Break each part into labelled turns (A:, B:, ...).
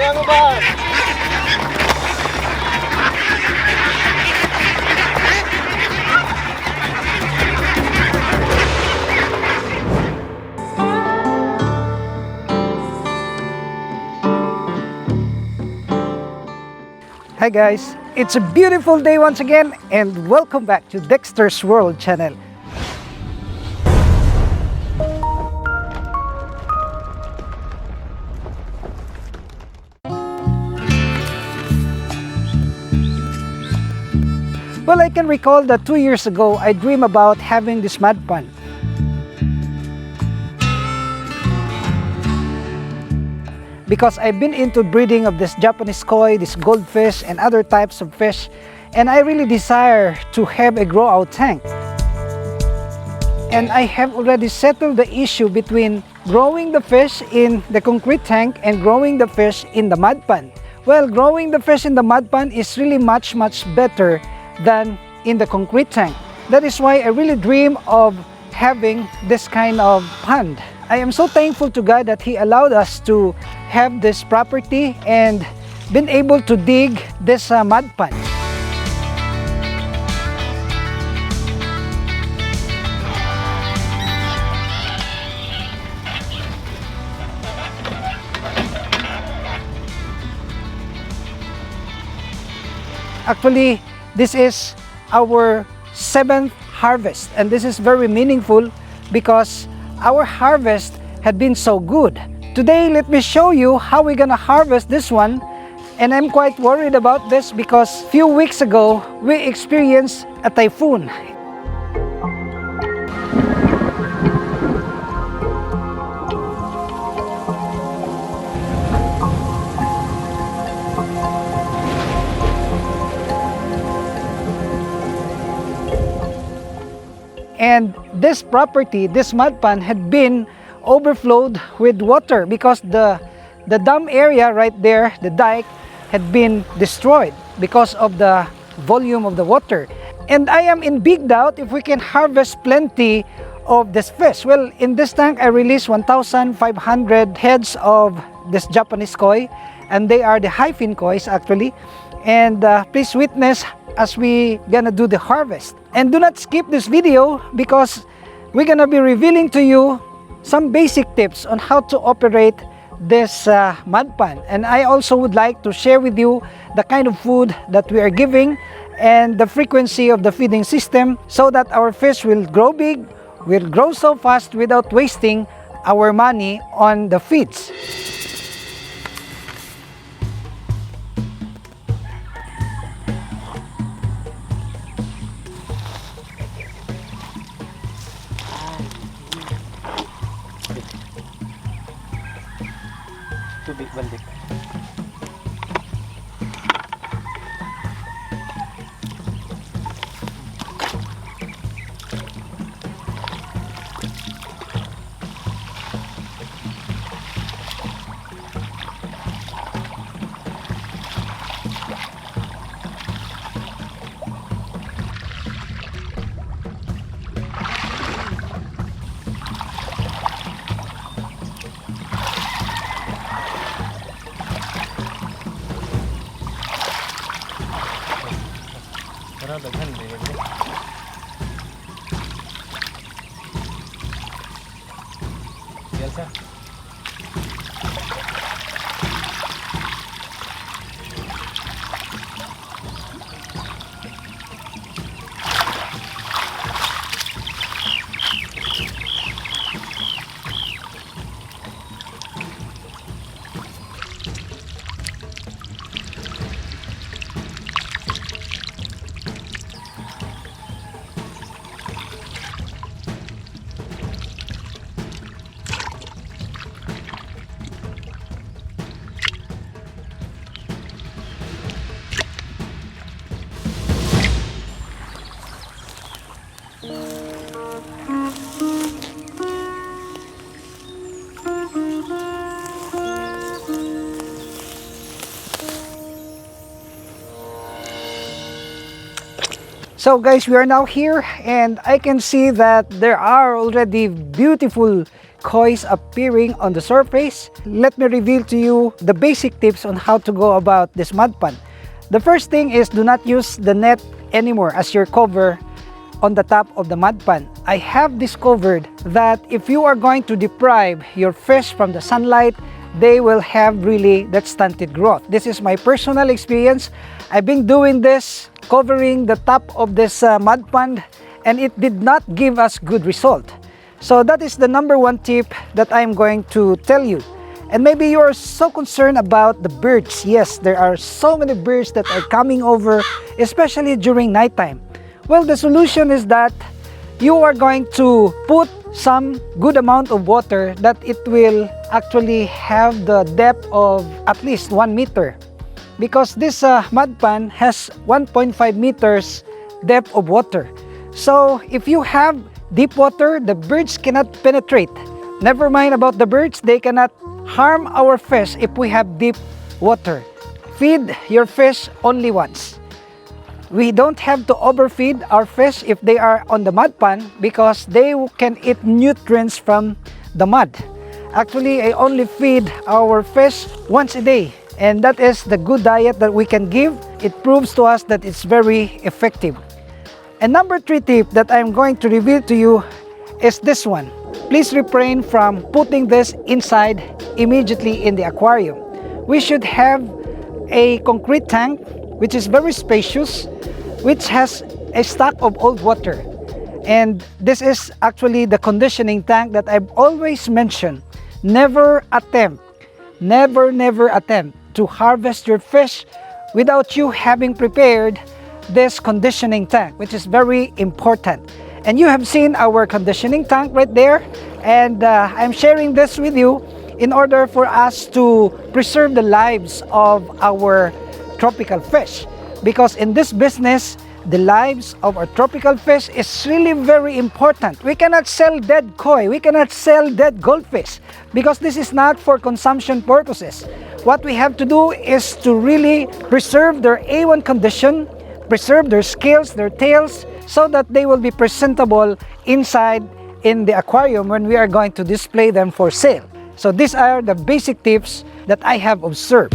A: Kaya mo ba?
B: Hi guys, it's a beautiful day once again and welcome back to Dexter's World channel. Well, I can recall that 2 years ago I dreamed about having this mud pond. Because I've been into breeding of this Japanese koi, this goldfish and other types of fish, and I really desire to have a grow out tank. And I have already settled the issue between growing the fish in the concrete tank and growing the fish in the mud pond. Well, growing the fish in the mud pond is really much better than in the concrete tank. That is why I really dream of having this kind of pond. I am so thankful to God that He allowed us to have this property and been able to dig this mud pond. Actually, this is our 7th harvest, and this is very meaningful because our harvest had been so good. Today, let me show you how we're gonna harvest this one. And I'm quite worried about this because few weeks ago, we experienced a typhoon. And this property, this mud pond, had been overflowed with water because the dam area right there, the dike, had been destroyed because of the volume of the water. And I am in big doubt if we can harvest plenty of this fish. Well, in this tank, I released 1,500 heads of this Japanese koi, and they are the hyphen kois actually. And please witness as we gonna do the harvest. And do not skip this video because we're gonna be revealing to you some basic tips on how to operate this mud pond. And I also would like to share with you the kind of food that we are giving and the frequency of the feeding system so that our fish will grow big, will grow so fast without wasting our money on the feeds.
A: Tubig balik. Para daghan din. Biasa.
B: So guys, we are now here and I can see that there are already beautiful koi's appearing on the surface, let me reveal to you the basic tips on how to go about this mud pond. The first thing is, do not use the net anymore as your cover on the top of the mud pond. I have discovered that if you are going to deprive your fish from the sunlight, they will have really that stunted growth. This is my personal experience. I've been doing this, covering the top of this mud pond, and it did not give us good result. So that is the number one tip that I'm going to tell you. And maybe you're so concerned about the birds. Yes, there are so many birds that are coming over, especially during nighttime. Well, the solution is that you are going to put some good amount of water that it will actually have the depth of at least 1 meter. Because this mud pond has 1.5 meters depth of water. So if you have deep water, the birds cannot penetrate. Never mind about the birds, they cannot harm our fish if we have deep water. Feed your fish only once. We don't have to overfeed our fish if they are on the mud pond because they can eat nutrients from the mud. Actually, I only feed our fish once a day, and that is the good diet that we can give. It proves to us that it's very effective. And number 3 tip that I'm going to reveal to you is this one. Please refrain from putting this inside immediately in the aquarium. We should have a concrete tank which is very spacious, which has a stock of old water. And this is actually the conditioning tank that I've always mentioned. Never attempt to harvest your fish without you having prepared this conditioning tank, which is very important. And you have seen our conditioning tank right there, and I'm sharing this with you in order for us to preserve the lives of our tropical fish. Because in this business, the lives of our tropical fish is really very important. We cannot sell dead koi, we cannot sell dead goldfish, because this is not for consumption purposes. What we have to do is to really preserve their A1 condition, preserve their scales, their tails, so that they will be presentable inside in the aquarium when we are going to display them for sale. So these are the basic tips that I have observed.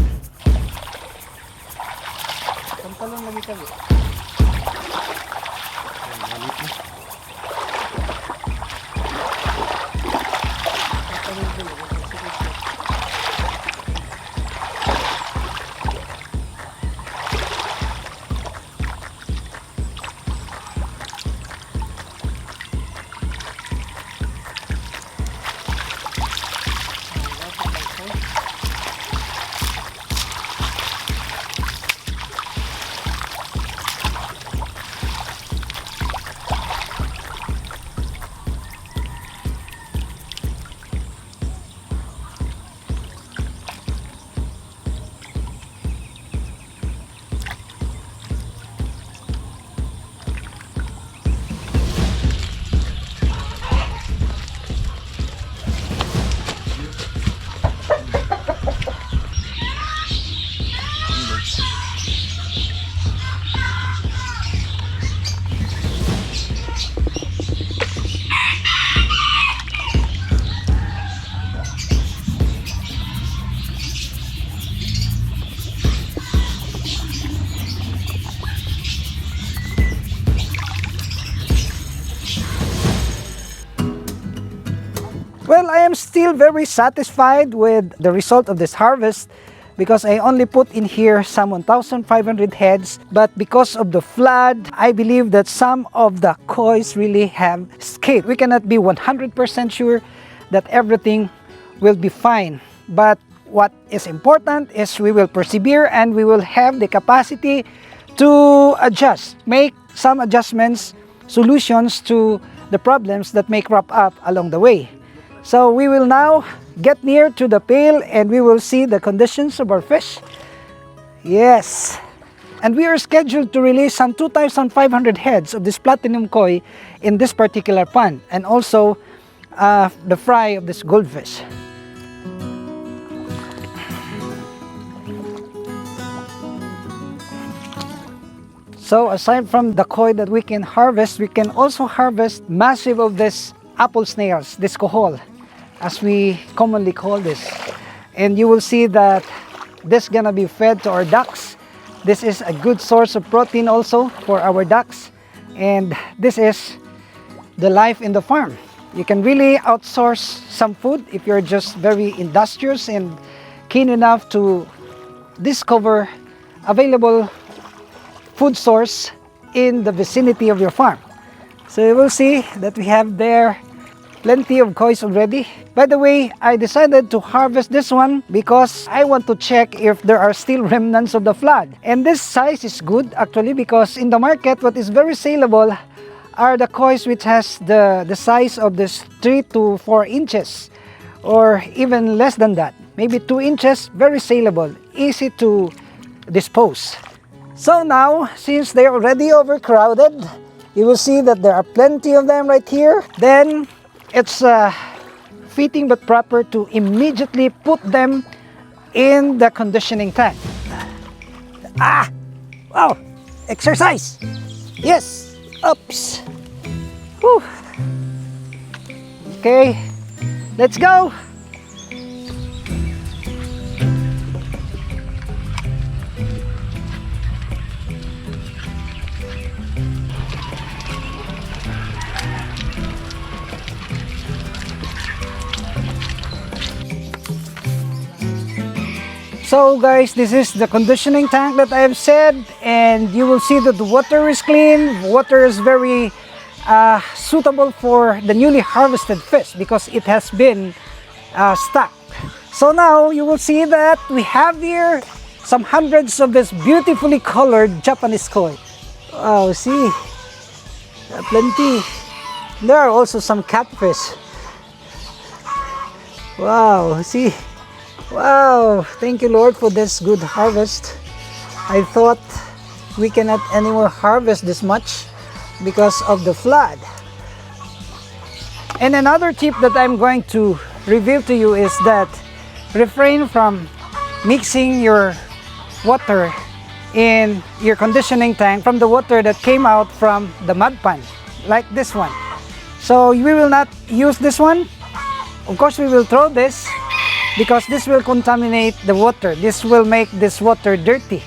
B: Well, I am still very satisfied with the result of this harvest because I only put in here some 1,500 heads, but because of the flood, I believe that some of the kois really have escaped. We cannot be 100% sure that everything will be fine, but what is important is we will persevere and we will have the capacity to adjust, make some adjustments, solutions to the problems that may crop up along the way. So we will now get near to the pail and we will see the conditions of our fish. Yes. And we are scheduled to release some 2,500 heads of this platinum koi in this particular pond, and also the fry of this goldfish. So aside from the koi that we can harvest, we can also harvest massive of this apple snails, this kohol. as we commonly call this. And you will see that this gonna be fed to our ducks. This is a good source of protein also for our ducks. And this is the life in the farm. You can really outsource some food if you're just very industrious and keen enough to discover available food source in the vicinity of your farm. So you will see that we have there plenty of kois already. By the way, I decided to harvest this one because I want to check if there are still remnants of the flood. And this size is good actually, because in the market what is very saleable are the kois which has the size of this 3 to 4 inches or even less than that. Maybe 2 inches, very saleable, easy to dispose. So now, since they're already overcrowded, you will see that there are plenty of them right here. Then it's fitting but proper to immediately put them in the conditioning tank. Wow, exercise. Yes, oops. Whew. Okay, let's go. So guys, this is the conditioning tank that I have said, and you will see that the water is clean. Water is very suitable for the newly harvested fish because it has been stocked. So now you will see that we have here some hundreds of this beautifully colored Japanese koi. Wow, see, plenty. There are also some catfish. Wow, see. Wow, thank you Lord for this good harvest. I thought we cannot anymore harvest this much because of the flood. And another tip that I'm going to reveal to you is that refrain from mixing your water in your conditioning tank from the water that came out from the mud pan, like this one. So we will not use this one. Of course we will throw this, because this will contaminate the water. This will make this water dirty.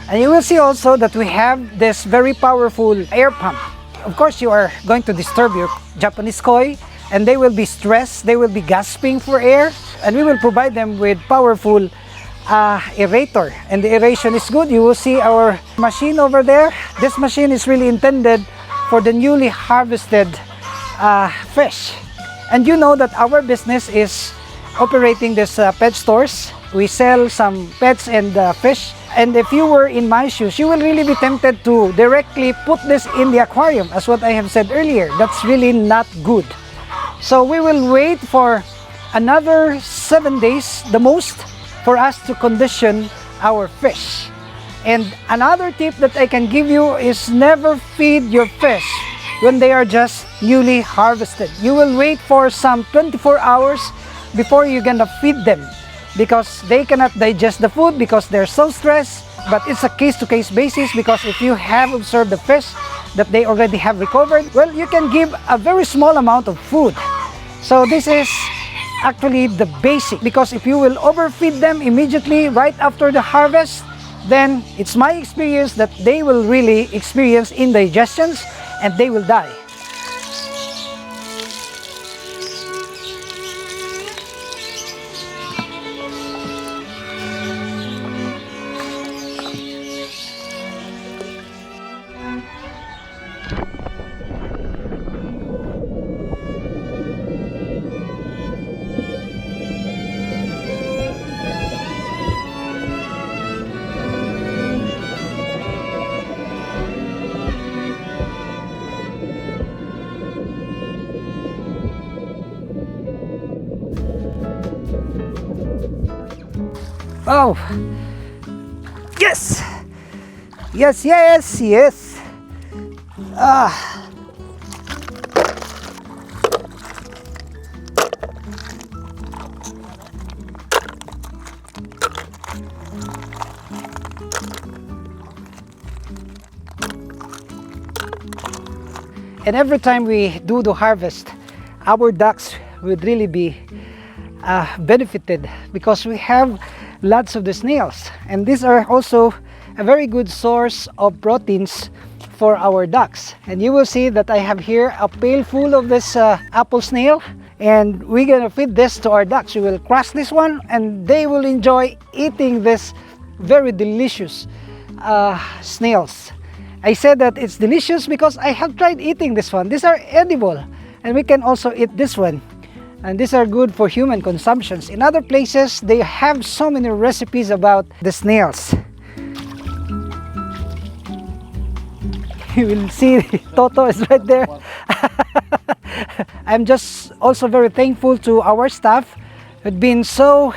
B: And you will see also that we have this very powerful air pump. Of course, you are going to disturb your Japanese koi, and they will be stressed, they will be gasping for air, and we will provide them with powerful aerator. And the aeration is good. You will see our machine over there. This machine is really intended for the newly harvested fish. And you know that our business is operating this pet stores. We sell some pets and fish, and if you were in my shoes, you will really be tempted to directly put this in the aquarium, as what I have said earlier. That's really not good. So we will wait for another 7 days the most for us to condition our fish. And another tip that I can give you is never feed your fish when they are just newly harvested. You will wait for some 24 hours before you're gonna feed them, because they cannot digest the food because they're so stressed. But it's a case-to-case basis, because if you have observed the fish that they already have recovered, well, you can give a very small amount of food. So this is actually the basic, because if you will overfeed them immediately right after the harvest, then it's my experience that they will really experience indigestions and they will die. Oh, yes, yes, yes, yes. And every time we do the harvest, our ducks would really be benefited because we have lots of the snails, and these are also a very good source of proteins for our ducks. And you will see that I have here a pail full of this apple snail, and we're gonna feed this to our ducks. We will crush this one and they will enjoy eating this very delicious snails. I said that it's delicious because I have tried eating this one. These are edible, and we can also eat this one, and these are good for human consumptions. In other places they have so many recipes about the snails. You will see Toto is right there. I'm just also very thankful to our staff who've been so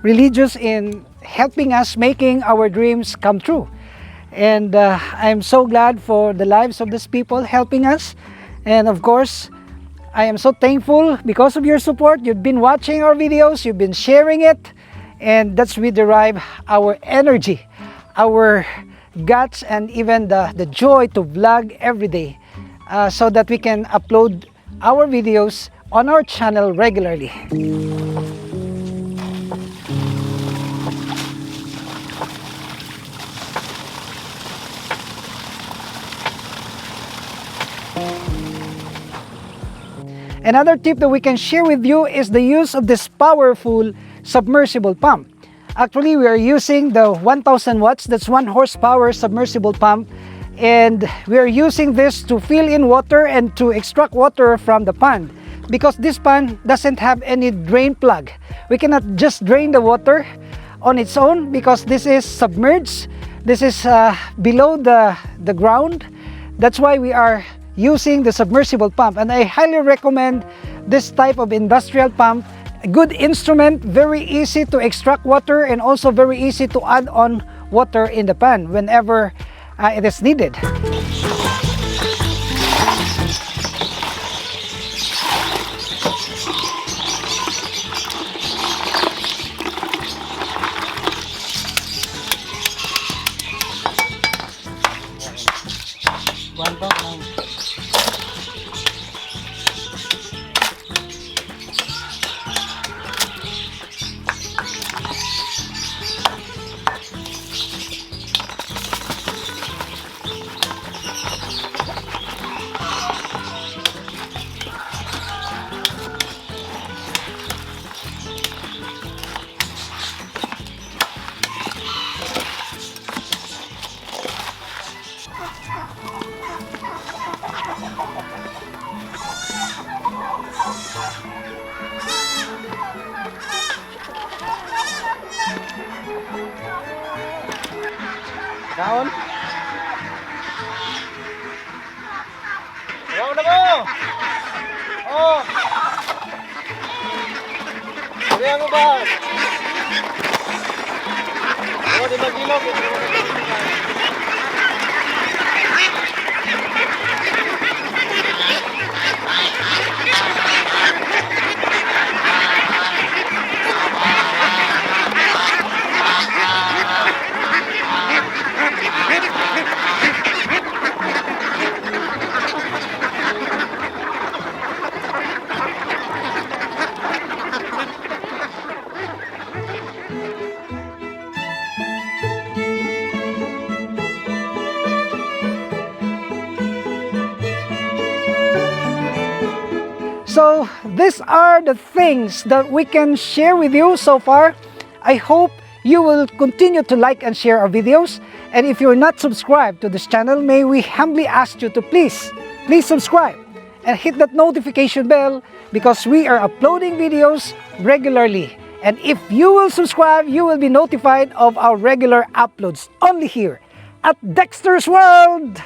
B: religious in helping us making our dreams come true. And I'm so glad for the lives of these people helping us. And of course, I am so thankful because of your support. You've been watching our videos, you've been sharing it, and that's we derive our energy, our guts, and even the joy to vlog every day, so that we can upload our videos on our channel regularly. Another tip that we can share with you is the use of this powerful submersible pump. Actually, we are using the 1000 watts, that's 1 horsepower submersible pump, and we are using this to fill in water and to extract water from the pond, because this pond doesn't have any drain plug. We cannot just drain the water on its own because this is submerged. This is below the ground. That's why we are using the submersible pump, and I highly recommend this type of industrial pump. A good instrument, very easy to extract water, and also very easy to add on water in the pan whenever it is needed.
A: Kaon. Ayaw na mo! Oh! Ayaw mo ba? Oh, di mag-ilog.
B: So these are the things that we can share with you so far. I hope you will continue to like and share our videos. And if you're not subscribed to this channel, may we humbly ask you to please subscribe and hit that notification bell, because we are uploading videos regularly. And if you will subscribe, you will be notified of our regular uploads only here at Dexter's World.